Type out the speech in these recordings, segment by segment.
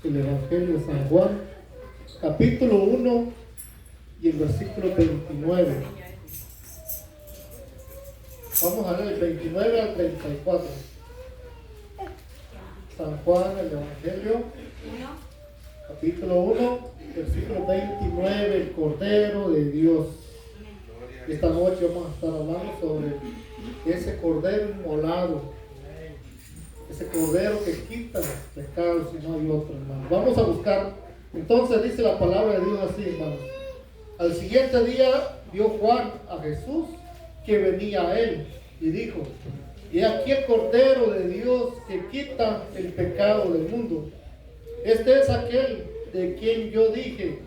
el Evangelio de San Juan, capítulo 1 y el versículo 29. Vamos a leer el 29 al 34. San Juan, el Evangelio, capítulo 1, versículo 29, el Cordero de Dios. Esta noche vamos a estar hablando sobre ese Cordero inmolado, ese Cordero que quita los pecados y no hay otro, hermano. Vamos a buscar. Entonces dice la palabra de Dios así, hermano. Al siguiente día vio Juan a Jesús que venía a él y dijo: y aquí el Cordero de Dios que quita el pecado del mundo. Este es aquel de quien yo dije: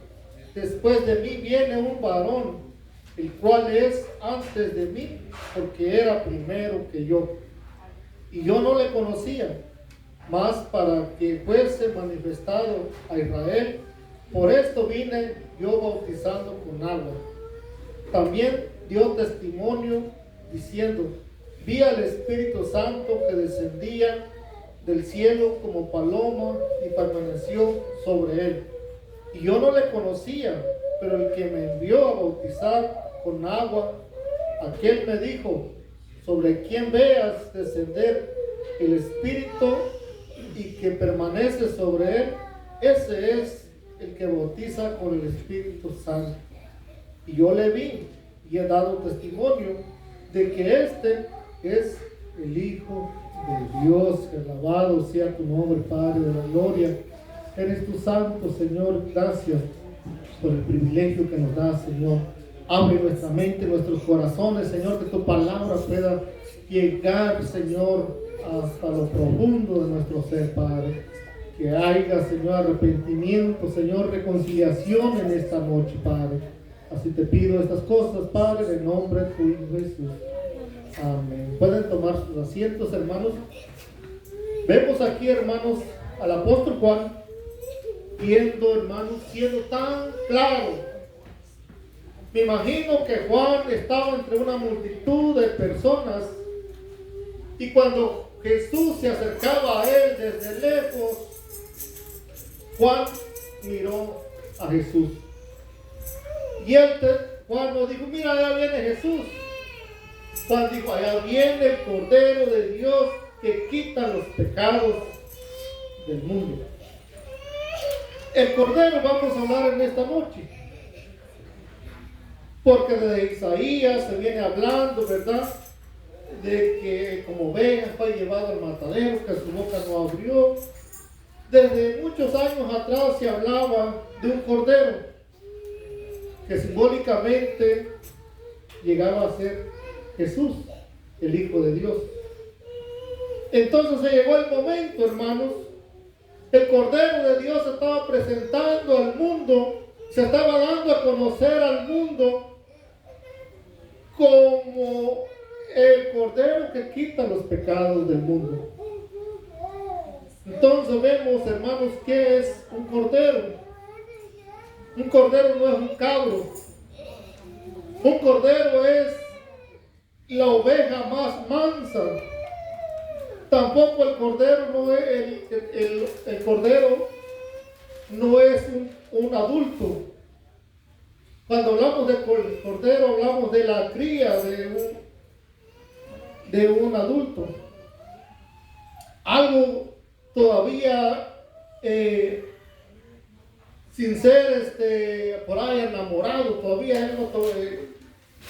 después de mí viene un varón, el cual es antes de mí, porque era primero que yo. Y yo no le conocía, mas para que fuese manifestado a Israel, por esto vine yo bautizando con agua. También dio testimonio diciendo: vi al Espíritu Santo que descendía del cielo como paloma y permaneció sobre él. Y yo no le conocía, pero el que me envió a bautizar con agua, aquel me dijo: sobre quien veas descender el Espíritu y que permanece sobre él, ese es el que bautiza con el Espíritu Santo. Y yo le vi y he dado testimonio de que este es el Hijo de Dios. Alabado sea tu nombre, Padre de la gloria. Eres tu santo, Señor. Gracias por el privilegio que nos da, Señor. Abre nuestra mente, nuestros corazones, Señor, que tu palabra pueda llegar, Señor, hasta lo profundo de nuestro ser, Padre. Que haya, Señor, arrepentimiento, Señor, reconciliación en esta noche, Padre. Así te pido estas cosas, Padre, en el nombre de tu Hijo Jesús. Amén. Pueden tomar sus asientos, hermanos. Vemos aquí, hermanos, al apóstol Juan viendo, hermanos, siendo tan claro. Me imagino que Juan estaba entre una multitud de personas y cuando Jesús se acercaba a él desde lejos, Juan miró a Jesús. Y Juan no dijo: mira, allá viene Jesús. Juan dijo: allá viene el Cordero de Dios que quita los pecados del mundo. El Cordero vamos a hablar en esta noche, porque desde Isaías se viene hablando, ¿verdad?, de que como oveja fue llevado al matadero, que su boca no abrió. Desde muchos años atrás se hablaba de un Cordero que simbólicamente llegaba a ser Jesús, el Hijo de Dios. Entonces se llegó el momento, hermanos. El Cordero de Dios se estaba presentando al mundo, se estaba dando a conocer al mundo como el Cordero que quita los pecados del mundo. Entonces vemos, hermanos, ¿qué es un Cordero? Un Cordero no es un cabro. Un Cordero es la oveja más mansa. Tampoco el Cordero no es el Cordero no es un adulto. Cuando hablamos de Cordero, hablamos de la cría de un adulto. Algo todavía sin ser por ahí enamorado, todavía él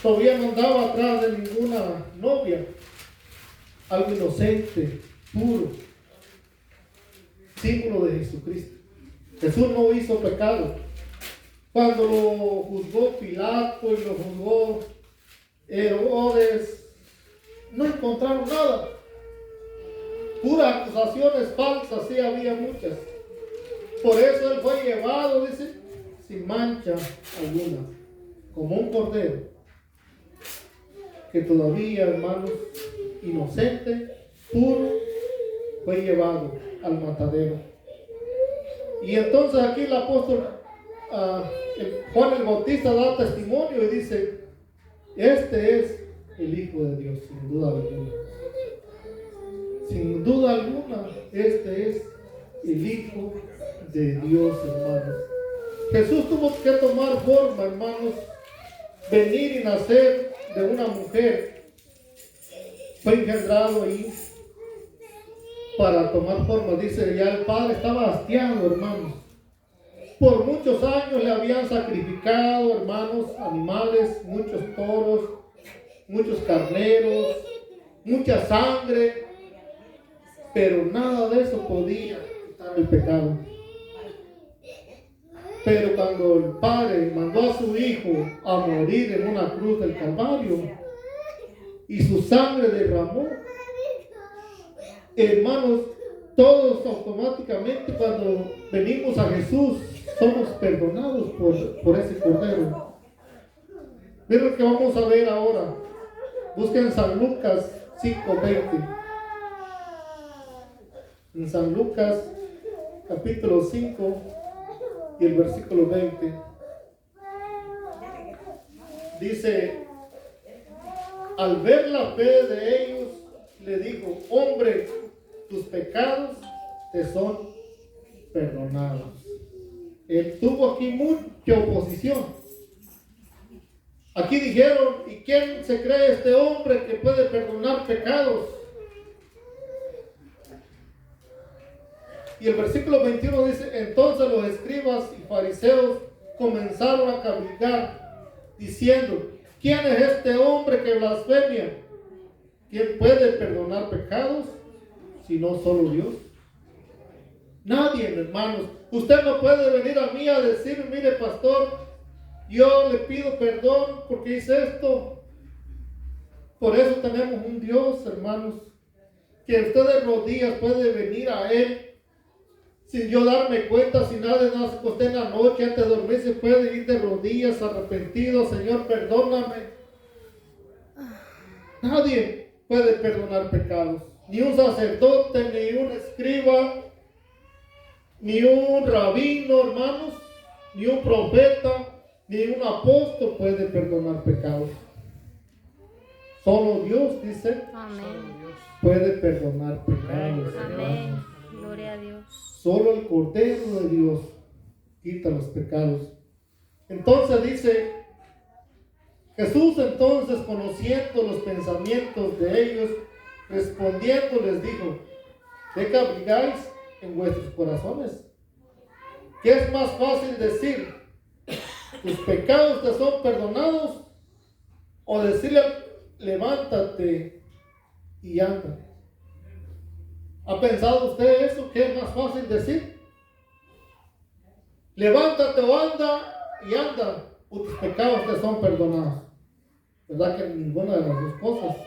todavía no andaba atrás de ninguna novia. Algo inocente, puro, símbolo de Jesucristo. Jesús no hizo pecado. Cuando lo juzgó Pilato y lo juzgó Herodes, no encontraron nada. Puras acusaciones falsas, sí había muchas. Por eso él fue llevado, dice, sin mancha alguna, como un cordero, que todavía, hermanos, inocente, puro, fue llevado al matadero. Y entonces aquí el apóstol Juan el Bautista da testimonio y dice: este es el Hijo de Dios, sin duda alguna. Sin duda alguna, este es el Hijo de Dios, hermanos. Jesús tuvo que tomar forma, hermanos, venir y nacer de una mujer. Fue engendrado ahí para tomar forma. Dice, ya el Padre estaba hastiado, hermanos. Por muchos años le habían sacrificado, hermanos, animales, muchos toros, muchos carneros, mucha sangre, pero nada de eso podía quitar el pecado. Pero cuando el Padre mandó a su Hijo a morir en una cruz del Calvario y su sangre derramó, hermanos, todos automáticamente cuando venimos a Jesús somos perdonados por ese Cordero. Miren lo que vamos a ver ahora. Busquen San Lucas 5:20. En San Lucas capítulo 5 y el versículo 20. Dice, al ver la fe de ellos, le dijo, hombre, tus pecados te son perdonados. Él tuvo aquí mucha oposición. Aquí dijeron, ¿y quién se cree este hombre que puede perdonar pecados? Y el versículo 21 dice, entonces los escribas y fariseos comenzaron a cavilgar, diciendo, ¿quién es este hombre que blasfemia? ¿Quién puede perdonar pecados si no solo Dios? Nadie, hermanos. Usted no puede venir a mí a decir, mire pastor, yo le pido perdón porque hice esto. Por eso tenemos un Dios, hermanos, que usted de rodillas puede venir a Él sin yo darme cuenta, sin nada de nada. Usted en la noche antes de dormir se puede ir de rodillas arrepentido, Señor, perdóname. Nadie puede perdonar pecados, ni un sacerdote, ni un escriba, ni un rabino, hermanos, ni un profeta, ni un apóstol puede perdonar pecados. Solo Dios, dice, amén, puede perdonar pecados. amén, gloria a Dios. Solo el Cordero de Dios quita los pecados. Entonces dice, Jesús entonces, conociendo los pensamientos de ellos, respondiendo les dijo, ¿de qué abrigáis en vuestros corazones? ¿Qué es más fácil decir, tus pecados te son perdonados? O decirle, levántate y anda. ¿Ha pensado usted eso? ¿Qué es más fácil decir? Levántate o anda y anda, o tus pecados te son perdonados. ¿Verdad que ninguna de las dos cosas?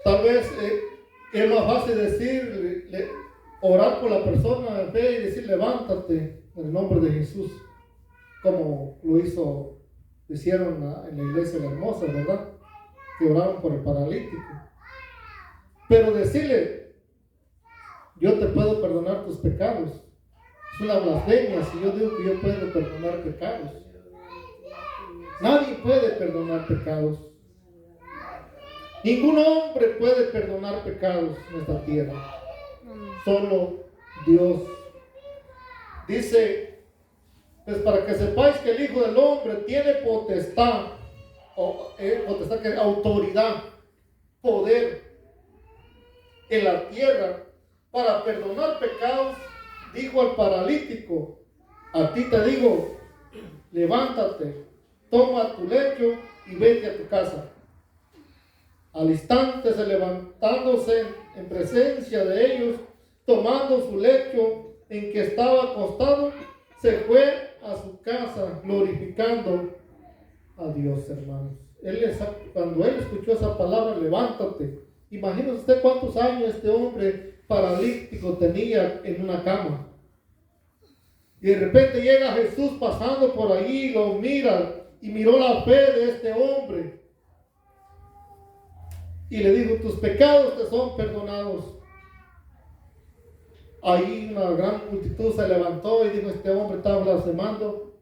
Tal vez es más fácil decir, orar por la persona de fe y decir, levántate en el nombre de Jesús, como lo hicieron en la iglesia de la Hermosa, ¿verdad? Que oraron por el paralítico. Pero decirle, yo te puedo perdonar tus pecados, es una blasfemia si yo digo que yo puedo perdonar pecados. Nadie puede perdonar pecados. Ningún hombre puede perdonar pecados en esta tierra. Solo Dios. Dice, pues para que sepáis que el Hijo del Hombre tiene potestad, potestad que es autoridad, poder en la tierra para perdonar pecados, dijo al paralítico, a ti te digo, levántate, toma tu lecho y vete a tu casa. Al instante se levantándose en presencia de ellos, tomando su lecho en que estaba acostado, se fue a su casa glorificando a Dios, hermanos. Cuando él escuchó esa palabra, levántate. Imagínese usted cuántos años este hombre paralítico tenía en una cama. Y de repente llega Jesús pasando por ahí, lo mira y miró la fe de este hombre. Y le dijo, tus pecados te son perdonados. Ahí una gran multitud se levantó y dijo, este hombre está blasfemando.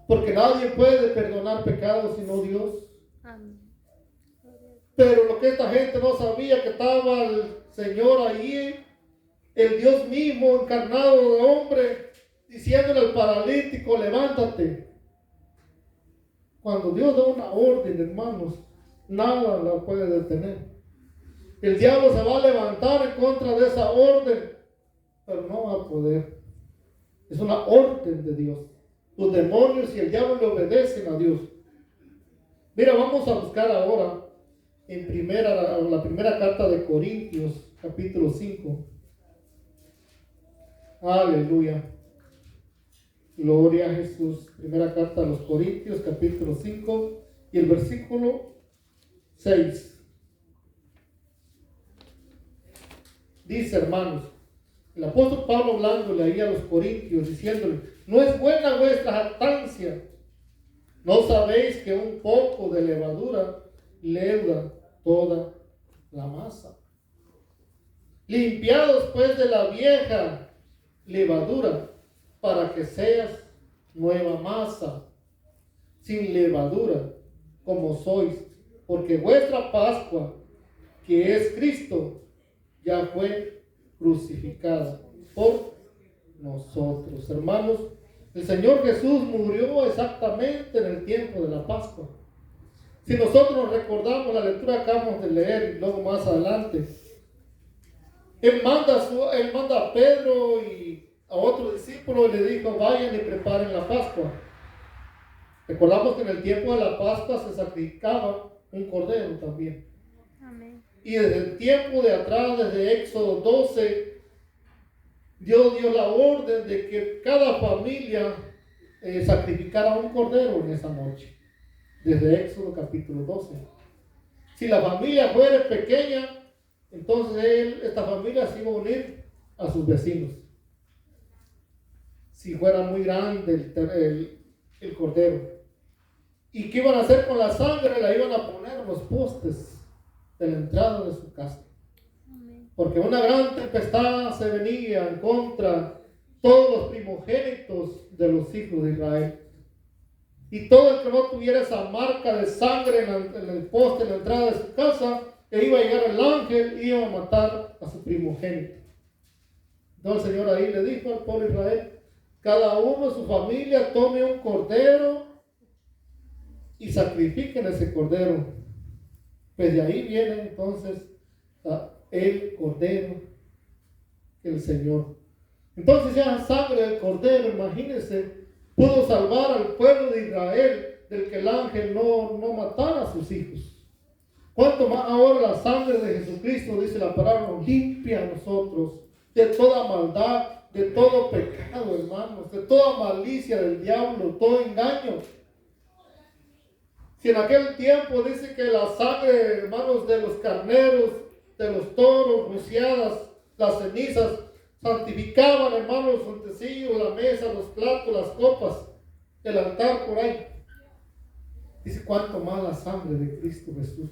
Porque nadie puede perdonar pecados sino Dios. Amén. Pero lo que esta gente no sabía, que estaba el Señor ahí el Dios mismo encarnado de hombre, diciéndole al paralítico, levántate. Cuando Dios da una orden, hermanos, nada la puede detener. El diablo se va a levantar en contra de esa orden, pero no va a poder. Es una orden de Dios. Los demonios y el diablo le obedecen a Dios. Mira, vamos a buscar ahora en la primera carta de Corintios, capítulo 5. Aleluya. Gloria a Jesús. Primera carta a los Corintios, capítulo 5 y el versículo 6. Dice, hermanos, el apóstol Pablo hablándole ahí a los corintios, diciéndole, no es buena vuestra jactancia. ¿No sabéis que un poco de levadura leuda toda la masa? Limpiados pues de la vieja levadura, para que seas nueva masa, sin levadura, como sois, porque vuestra Pascua, que es Cristo, ya fue crucificada por nosotros. Hermanos, el Señor Jesús murió exactamente en el tiempo de la Pascua. Si nosotros recordamos la lectura que acabamos de leer y luego más adelante, Él manda a Pedro y a otro discípulo y le dijo, vayan y preparen la Pascua. Recordamos que en el tiempo de la Pascua se sacrificaba un cordero también. Amén. Y desde el tiempo de atrás, desde Éxodo 12, Dios dio la orden de que cada familia sacrificara un cordero en esa noche. Desde Éxodo capítulo 12. Si la familia fuera pequeña, entonces esta familia se iba a unir a sus vecinos. Si fuera muy grande el cordero. ¿Y qué iban a hacer con la sangre? La iban a poner en los postes de la entrada de su casa. Porque una gran tempestad se venía en contra todos los primogénitos de los hijos de Israel. Y todo el que no tuviera esa marca de sangre en el poste, en la entrada de su casa, que iba a llegar el ángel y iba a matar a su primogénito. Entonces el Señor ahí le dijo al pueblo de Israel, cada uno de su familia tome un cordero y sacrifiquen ese cordero. Pues de ahí viene entonces el cordero, el Señor. Entonces ya la sangre del cordero, imagínense, pudo salvar al pueblo de Israel del que el ángel no matara a sus hijos. Cuanto más ahora la sangre de Jesucristo, dice la palabra, nos limpia a nosotros de toda maldad, de todo pecado, hermanos, de toda malicia del diablo, todo engaño. Si en aquel tiempo dice que la sangre, hermanos, de los carneros, de los toros, rociadas, las cenizas, santificaban, hermanos, los utensilios, la mesa, los platos, las copas, el altar por ahí. Dice, cuánto más la sangre de Cristo Jesús,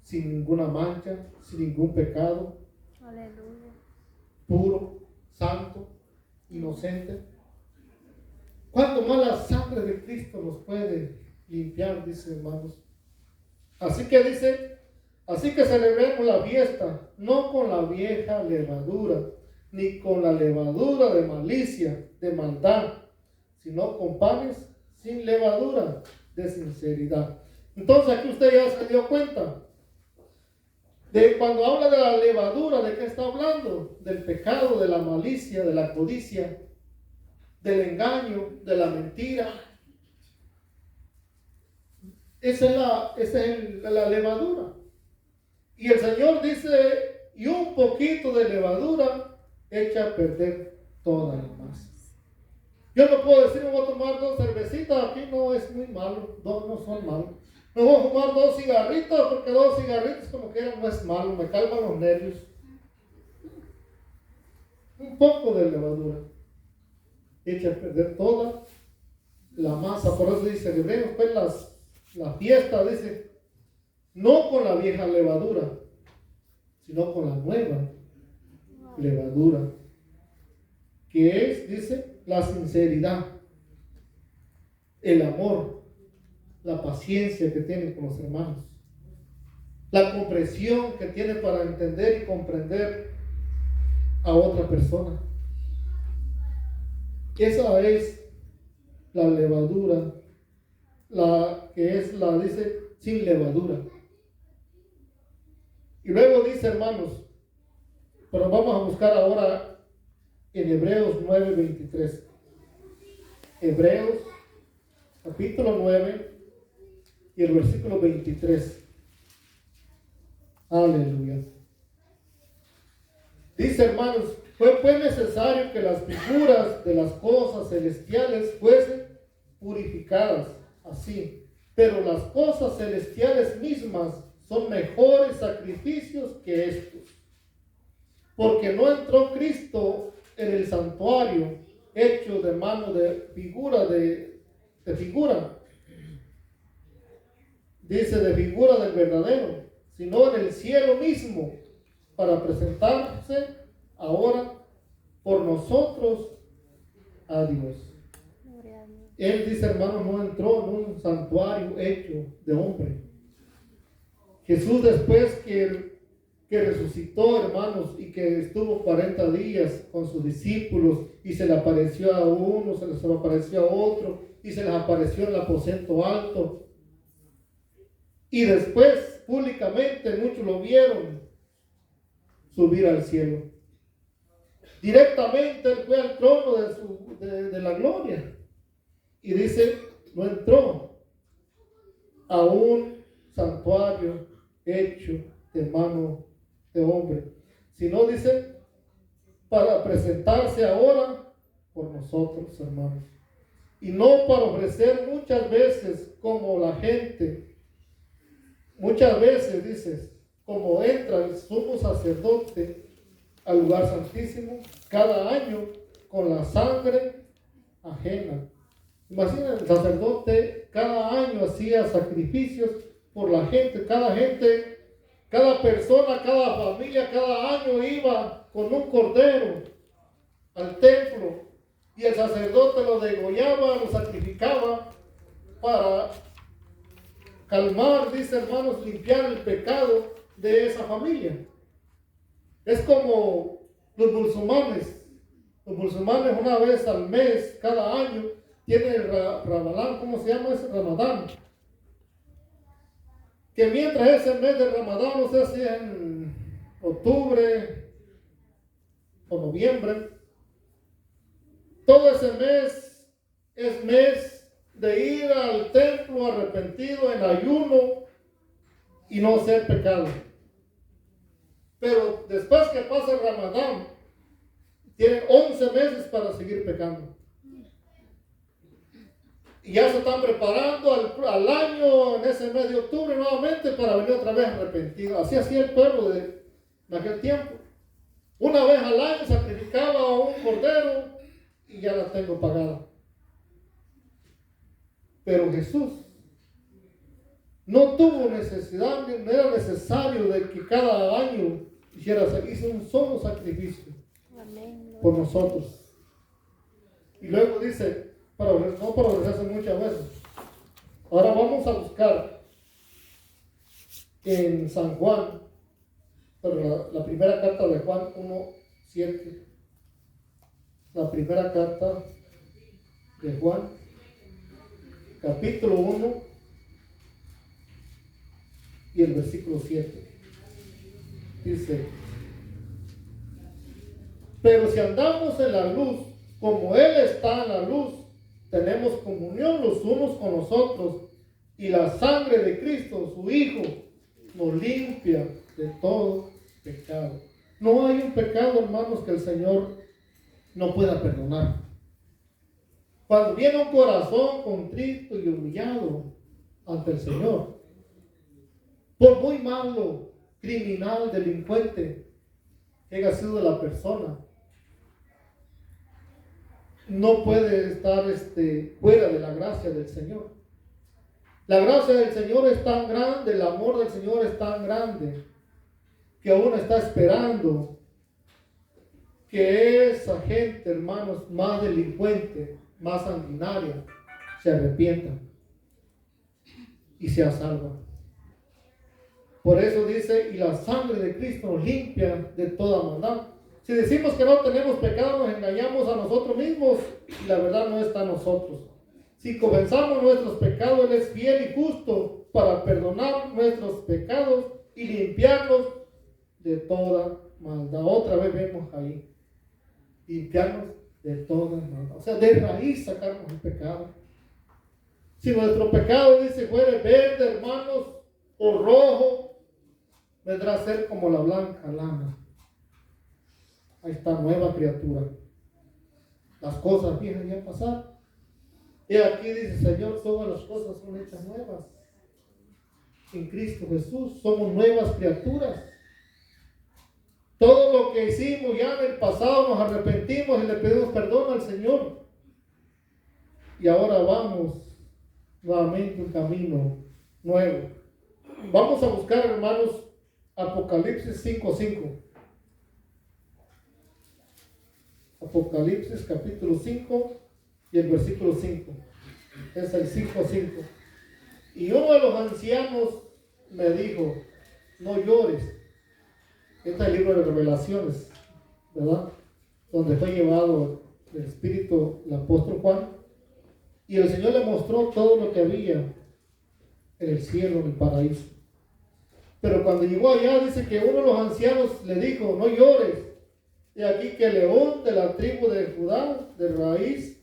sin ninguna mancha, sin ningún pecado. Aleluya. Puro, santo, inocente. Cuánto más la sangre de Cristo nos puede limpiar, dice, hermanos. Así que dice, así que celebremos la fiesta, no con la vieja levadura, ni con la levadura de malicia, de maldad, sino con panes sin levadura, de sinceridad. Entonces aquí usted ya se dio cuenta de cuando habla de la levadura, ¿de qué está hablando? Del pecado, de la malicia, de la codicia, del engaño, de la mentira. Esa es la levadura. Y el Señor dice, y un poquito de levadura echa a perder toda la masa. Yo no puedo decir, me voy a tomar 2 cervecitas, aquí no es muy malo, 2 no son malos. Me voy a fumar 2 cigarritos, porque 2 cigarritos como quieran no es malo, me calman los nervios. Un poco de levadura echa a perder toda la masa. Por eso dice, celebremos pues la fiesta, dice, no con la vieja levadura, sino con la nueva levadura, que es, dice, la sinceridad, el amor, la paciencia que tiene con los hermanos, la comprensión que tiene para entender y comprender a otra persona. Esa es la levadura, la que es la, dice, sin levadura. Y luego dice, hermanos, pero vamos a buscar ahora en Hebreos 9:23. Hebreos capítulo 9 y el versículo 23. Aleluya. Dice, hermanos, fue pues necesario que las figuras de las cosas celestiales fuesen purificadas así, pero las cosas celestiales mismas son mejores sacrificios que estos, porque no entró Cristo en el santuario hecho de mano de figura dice de figura del verdadero, sino en el cielo mismo, para presentarse ahora por nosotros a Dios. Él, dice, hermano, no entró en un santuario hecho de hombre. Jesús, después que resucitó, hermanos, y que estuvo 40 días con sus discípulos, y se le apareció a uno, se les apareció a otro, y se les apareció en el aposento alto, y después públicamente muchos lo vieron subir al cielo. Directamente él fue al trono de la gloria, y dice, no entró a un santuario hecho de mano de hombre, sino, dice, para presentarse ahora por nosotros, hermanos, y no para ofrecer muchas veces como la gente, muchas veces, dices, como entra el sumo sacerdote al lugar santísimo cada año con la sangre ajena. Imaginen, el sacerdote cada año hacía sacrificios por la gente, cada persona, cada familia, cada año iba con un cordero al templo y el sacerdote lo degollaba, lo sacrificaba para calmar, dice, hermanos, limpiar el pecado de esa familia. Es como los musulmanes. Los musulmanes una vez al mes, cada año, tienen el Ramadán. ¿Cómo se llama ese Ramadán? Que mientras ese mes de Ramadán, no sé si en octubre o noviembre, todo ese mes es mes de ir al templo arrepentido en ayuno y no hacer pecado. Pero después que pasa el Ramadán, tienen 11 meses para seguir pecando. Y ya se están preparando al año, en ese mes de octubre, nuevamente para venir otra vez arrepentido. Así hacía el pueblo de aquel tiempo. Una vez al año sacrificaba un cordero y ya la tengo pagada. Pero Jesús no tuvo necesidad, no era necesario de que cada año hizo un solo sacrificio por nosotros. Y luego dice, no para ofrecerse muchas veces. Ahora vamos a buscar en San Juan, pero la primera carta de Juan 1:7. La primera carta de Juan, capítulo 1 y el versículo 7. Dice, pero si andamos en la luz, como Él está en la luz, tenemos comunión los unos con los otros, y la sangre de Cristo, su Hijo, nos limpia de todo pecado. No hay un pecado, hermanos, que el Señor no pueda perdonar. Cuando viene un corazón contrito y humillado ante el Señor, por muy malo, criminal, delincuente que haya sido la persona, no puede estar fuera de la gracia del Señor. La gracia del Señor es tan grande, el amor del Señor es tan grande, que aún está esperando que esa gente, hermanos, más delincuente, más sanguinaria, se arrepientan y sea salva. Por eso dice, y la sangre de Cristo nos limpia de toda maldad. Si decimos que no tenemos pecado, nos engañamos a nosotros mismos y la verdad no está en nosotros. Si confesamos nuestros pecados, Él es fiel y justo para perdonar nuestros pecados y limpiarnos de toda maldad. Otra vez vemos ahí, limpiarnos de toda maldad. O sea, de raíz sacarnos el pecado. Si nuestro pecado, dice, fuere verde, hermanos, o rojo, vendrá a ser como la blanca lana. Ahí está, nueva criatura. Las cosas viejas ya pasaron. Y aquí dice, Señor, todas las cosas son hechas nuevas. En Cristo Jesús somos nuevas criaturas. Todo lo que hicimos ya en el pasado nos arrepentimos y le pedimos perdón al Señor. Y ahora vamos nuevamente un camino nuevo. Vamos a buscar, hermanos, Apocalipsis 5:5. Apocalipsis capítulo 5 y el versículo 5. Es el 5:5. Y uno de los ancianos me dijo, no llores. Este es el libro de Revelaciones, ¿verdad? Donde fue llevado el Espíritu, el apóstol Juan. Y el Señor le mostró todo lo que había en el cielo, en el paraíso. Pero cuando llegó allá, dice que uno de los ancianos le dijo, no llores. Y aquí que el león de la tribu de Judá, de la raíz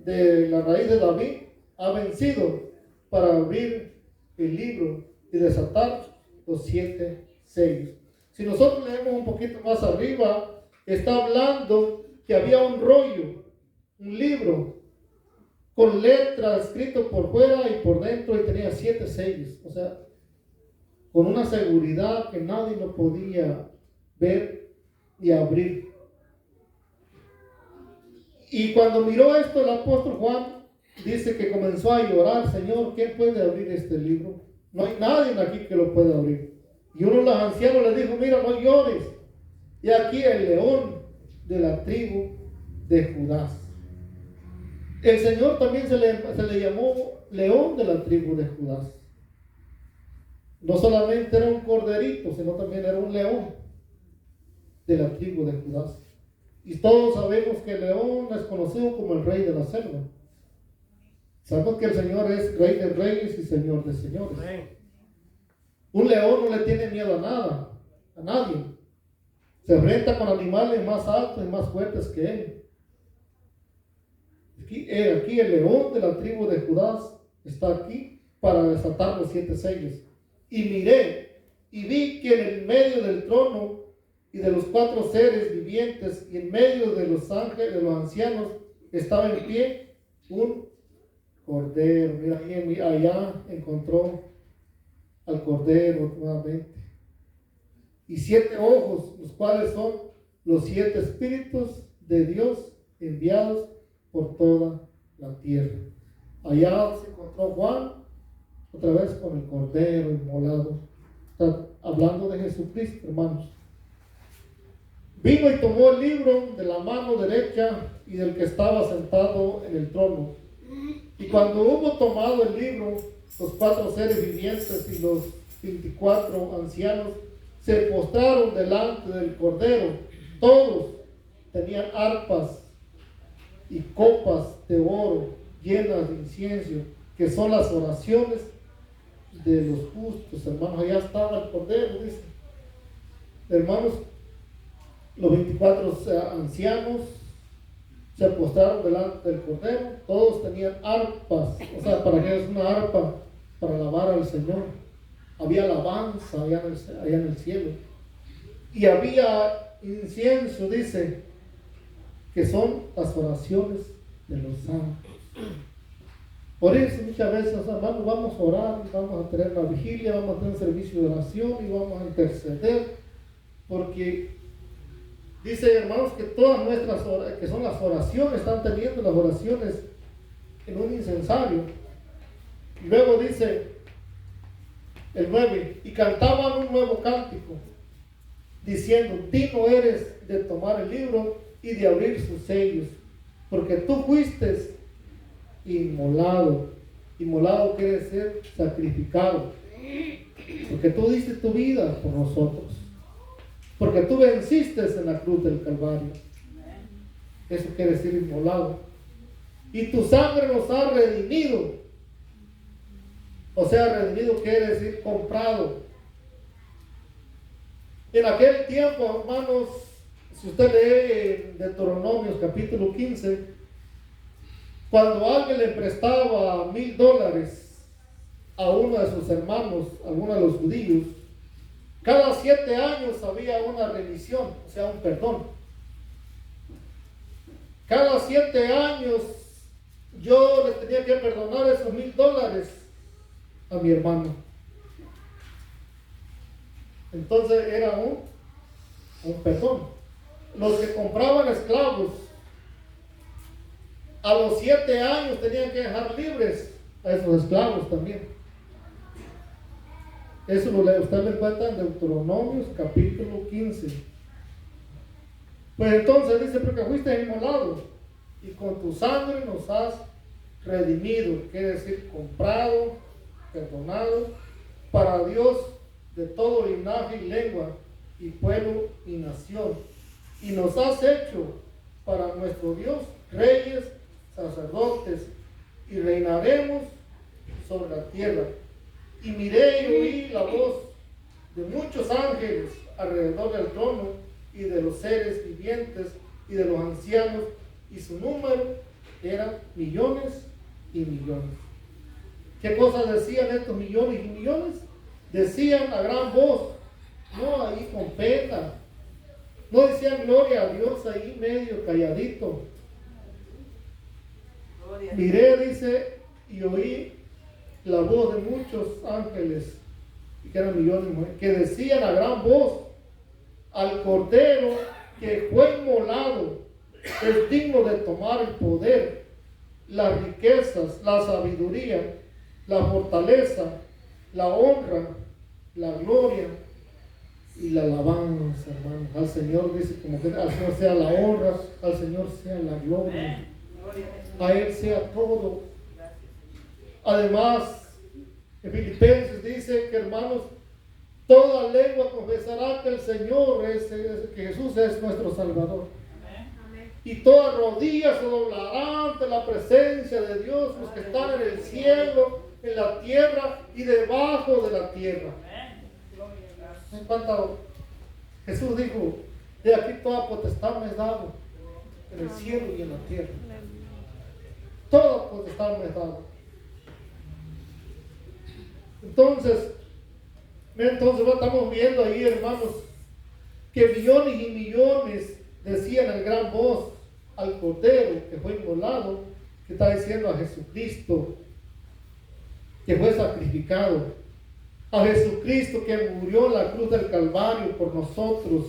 de David, ha vencido para abrir el libro y desatar los 7 sellos. Si nosotros leemos un poquito más arriba, está hablando que había un rollo, un libro, con letras escrito por fuera y por dentro, y tenía 7 sellos. O sea, con una seguridad que nadie lo podía ver y abrir. Y cuando miró esto el apóstol Juan, dice que comenzó a llorar, Señor, ¿quién puede abrir este libro? No hay nadie aquí que lo pueda abrir. Y uno de los ancianos le dijo, mira, no llores. Y aquí el león de la tribu de Judá. El Señor también se le llamó león de la tribu de Judá. No solamente era un corderito, sino también era un león de la tribu de Judá. Y todos sabemos que el león es conocido como el rey de la selva. Sabemos que el Señor es rey de reyes y señor de señores. Un león no le tiene miedo a nada, a nadie. Se enfrenta con animales más altos y más fuertes que él. Aquí el león de la tribu de Judá está aquí para desatar los 7 sellos. Y miré y vi que en el medio del trono y de los 4 seres vivientes y en medio de los ángeles, de los ancianos, estaba en pie un cordero. Mira, allá encontró al cordero nuevamente. Y 7 ojos, los cuales son los 7 espíritus de Dios enviados por toda la tierra. Allá se encontró Juan, otra vez con el cordero inmolado. Está hablando de Jesucristo, hermanos. Vino y tomó el libro de la mano derecha y del que estaba sentado en el trono. Y cuando hubo tomado el libro, los 4 seres vivientes y los 24 ancianos se postraron delante del cordero. Todos tenían arpas y copas de oro llenas de incienso, que son las oraciones de los justos. Hermanos, allá estaba el cordero, dice. Hermanos, los 24 ancianos se postraron delante del cordero. Todos tenían arpas. O sea, ¿para qué es una arpa? Para alabar al Señor. Había alabanza allá en el cielo. Y había incienso, dice, que son las oraciones de los santos. Por eso muchas veces, hermanos, vamos a orar, vamos a tener la vigilia, vamos a tener servicio de oración y vamos a interceder, porque dice, hermanos, que todas nuestras oraciones, que son las oraciones, están teniendo las oraciones en un incensario. Y luego dice el 9, y cantaban un nuevo cántico, diciendo, digno eres de tomar el libro y de abrir sus sellos, porque tú fuiste inmolado. Inmolado quiere decir sacrificado, porque tú diste tu vida por nosotros. Porque tú venciste en la cruz del Calvario. Eso quiere decir inmolado. Y tu sangre nos ha redimido. O sea, redimido quiere decir comprado. En aquel tiempo, hermanos, si usted lee en Deuteronomios capítulo 15, cuando alguien le prestaba $1,000 a uno de sus hermanos, a uno de los judíos, cada 7 años había una remisión, o sea, un perdón. Cada 7 años yo le tenía que perdonar esos $1,000 a mi hermano. Entonces era un perdón. Los que compraban esclavos, a los 7 años tenían que dejar libres a esos esclavos también. Eso usted lo encuentra en Deuteronomios capítulo 15. Pues entonces dice, porque fuiste inmolado y con tu sangre nos has redimido, quiere decir comprado, perdonado, para Dios de todo linaje y lengua y pueblo y nación. Y nos has hecho para nuestro Dios reyes, sacerdotes, y reinaremos sobre la tierra. Y miré y oí la voz de muchos ángeles alrededor del trono y de los seres vivientes y de los ancianos, y su número eran millones y millones. ¿Qué cosas decían estos millones y millones? Decían a gran voz, no ahí con pena, no decían gloria a Dios ahí medio calladito. Miré, dice, y oí la voz de muchos ángeles, y que eran millones, que decían a gran voz, al Cordero que fue inmolado es digno de tomar el poder, las riquezas, la sabiduría, la fortaleza, la honra, la gloria y la alabanza, hermano. Al Señor dice, como que al Señor sea la honra, al Señor sea la gloria, a Él sea todo. Además, en Filipenses dice que, hermanos, toda lengua confesará que el Señor que Jesús es nuestro Salvador. Amén. Y toda rodilla se doblará ante la presencia de Dios, los que están en el cielo, en la tierra y debajo de la tierra. En cuanto Jesús dijo, de aquí toda potestad me es dado, en el cielo y en la tierra. Toda potestad me es dado. Entonces estamos viendo ahí, hermanos, que millones y millones decían en gran voz al Cordero que fue inmolado, que está diciendo a Jesucristo que fue sacrificado, a Jesucristo que murió en la cruz del Calvario por nosotros,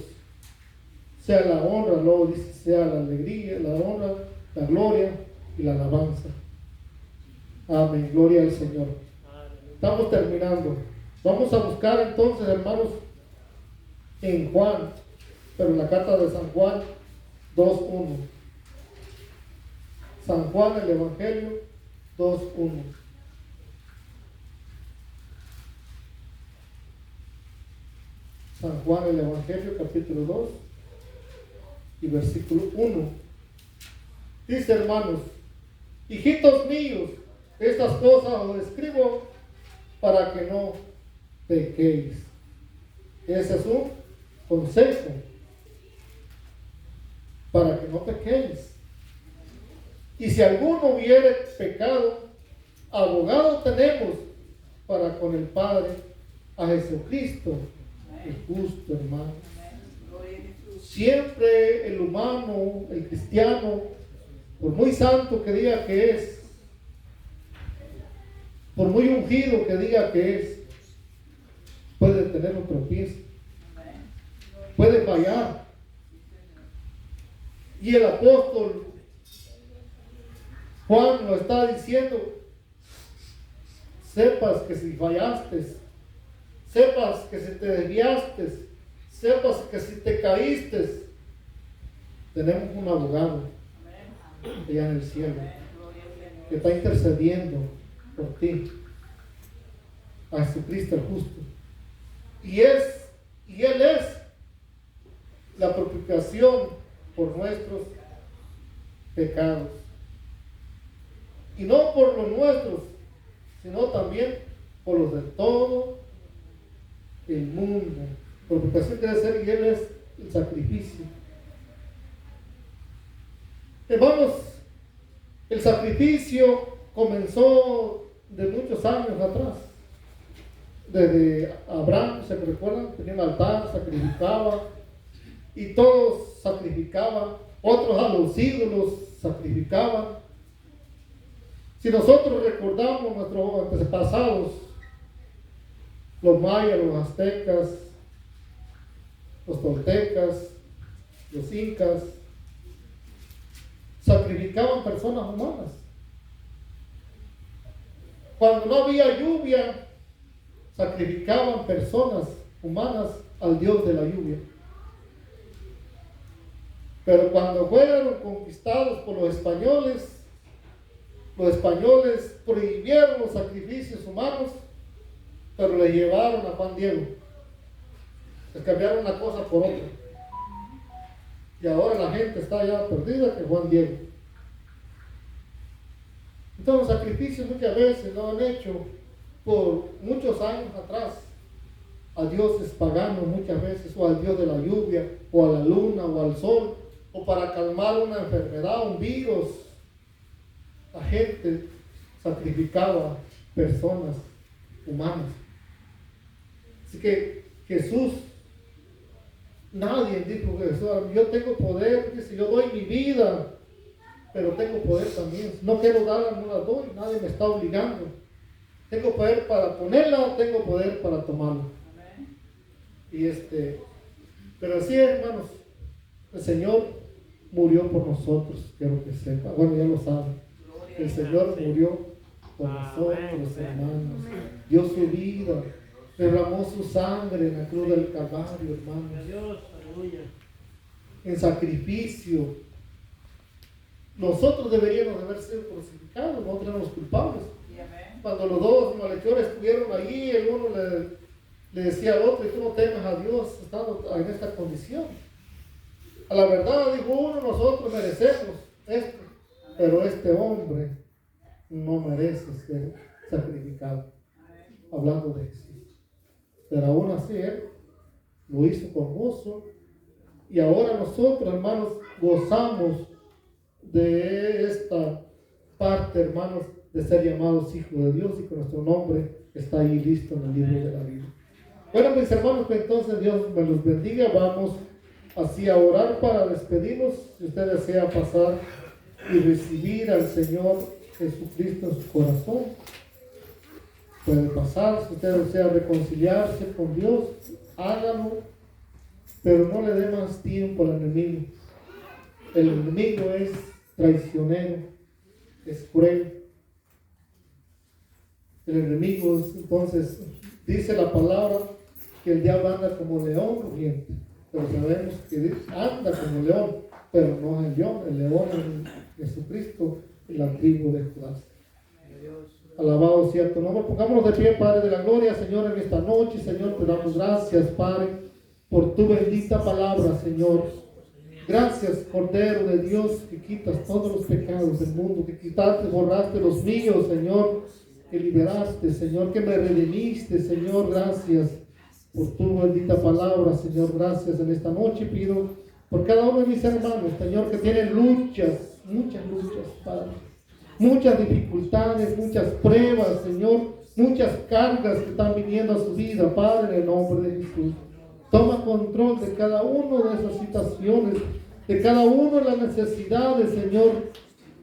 sea la honra, luego dice, sea la alegría, la honra, la gloria y la alabanza. Amén, gloria al Señor. Estamos terminando. Vamos a buscar entonces, hermanos, en Juan, pero en la carta de San Juan 2:1. San Juan, el Evangelio 2:1. San Juan, el Evangelio, capítulo 2 y versículo 1. Dice, hermanos, hijitos míos, estas cosas os escribo para que no pequéis. Ese es un consejo, para que no pequéis. Y si alguno hubiere pecado, abogado tenemos para con el Padre, a Jesucristo, el justo, hermano. Siempre el humano, el cristiano, por muy santo que diga que es, por muy ungido que diga que es, puede tener un tropiezo, puede fallar. Y el apóstol Juan lo está diciendo, sepas que si fallaste, sepas que si te desviaste, sepas que si te caíste, tenemos un abogado allá en el cielo que está intercediendo por ti, a Jesucristo el justo. Y Él es la propiciación por nuestros pecados. Y no por los nuestros, sino también por los de todo el mundo. Propiciación quiere decir, y Él es el sacrificio. Hermanos, el sacrificio comenzó de muchos años atrás. Desde Abraham, ¿se recuerdan? Tenía un altar, sacrificaba, y todos sacrificaban, otros a los ídolos sacrificaban. Si nosotros recordamos nuestros antepasados, los mayas, los aztecas, los toltecas, los incas, sacrificaban personas humanas. Cuando no había lluvia, sacrificaban personas humanas al Dios de la lluvia. Pero cuando fueron conquistados por los españoles prohibieron los sacrificios humanos, pero le llevaron a Juan Diego. Se cambiaron una cosa por otra. Y ahora la gente está ya perdida que Juan Diego. Entonces los sacrificios muchas veces lo han hecho por muchos años atrás a dioses paganos muchas veces, o al dios de la lluvia, o a la luna, o al sol, o para calmar una enfermedad, un virus. La gente sacrificaba personas humanas. Así que Jesús, nadie dijo que yo tengo poder, dice, yo doy mi vida, pero tengo poder también. Si no quiero darla, no la doy, nadie me está obligando. Tengo poder para ponerla, tengo poder para tomarla. Y pero así, hermanos, el Señor murió por nosotros, quiero que sepa. Bueno, ya lo saben. El Señor murió por nosotros, hermanos. Dio su vida, derramó su sangre en la cruz del Calvario, hermanos. En sacrificio. Nosotros deberíamos de haber sido crucificados, nosotros éramos culpables. Cuando los dos malhechores estuvieron allí, el uno le decía al otro, y tú no temes a Dios estando en esta condición. A la verdad, dijo uno, nosotros merecemos esto, pero este hombre no merece ser sacrificado. Hablando de Jesús. Pero aún así Él lo hizo con gozo. Y ahora nosotros, hermanos, gozamos de esta parte, hermanos, de ser llamados hijos de Dios, y que nuestro nombre está ahí listo en el libro de la vida. Bueno, mis hermanos, que entonces Dios me los bendiga. Vamos así a orar para despedirnos. Si usted desea pasar y recibir al Señor Jesucristo en su corazón, puede pasar. Si usted desea reconciliarse con Dios, hágalo, pero no le dé más tiempo al enemigo. El enemigo es traicionero, es cruel. El enemigo es, entonces, dice la palabra que el diablo anda como león rugiente, pero sabemos que anda como león, pero no es el león es Jesucristo, la tribu de Judá. Alabado sea tu nombre. Pongámonos de pie, Padre de la gloria, Señor, en esta noche. Señor, te damos gracias, Padre, por tu bendita palabra, Señor. Gracias, Cordero de Dios, que quitas todos los pecados del mundo, que quitaste, borraste los míos, Señor, que liberaste, Señor, que me redimiste, Señor. Gracias por tu bendita palabra, Señor. Gracias en esta noche. Pido por cada uno de mis hermanos, Señor, que tienen luchas, muchas luchas, Padre. Muchas dificultades, muchas pruebas, Señor, muchas cargas que están viniendo a su vida, Padre, en el nombre de Jesús. Toma control de cada una de esas situaciones, de cada una de las necesidades, Señor,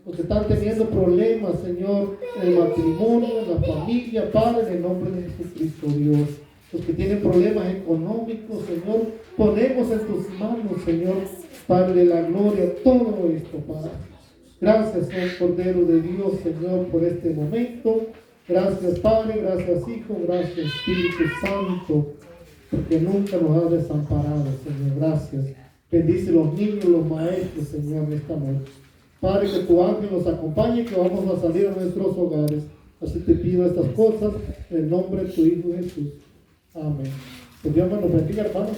los que están teniendo problemas, Señor, en el matrimonio, en la familia, Padre, en el nombre de Jesucristo, Dios. Los que tienen problemas económicos, Señor, ponemos en tus manos, Señor, Padre de la gloria, todo esto, Padre. Gracias, Señor Cordero de Dios, Señor, por este momento. Gracias, Padre, gracias, Hijo, gracias, Espíritu Santo, porque nunca nos has desamparado, Señor. Gracias. Bendice los niños, los maestros, Señor, en esta noche. Padre, que tu ángel nos acompañe, que vamos a salir a nuestros hogares. Así te pido estas cosas en el nombre de tu Hijo Jesús. Amén. Que Dios me los bendiga, hermanos.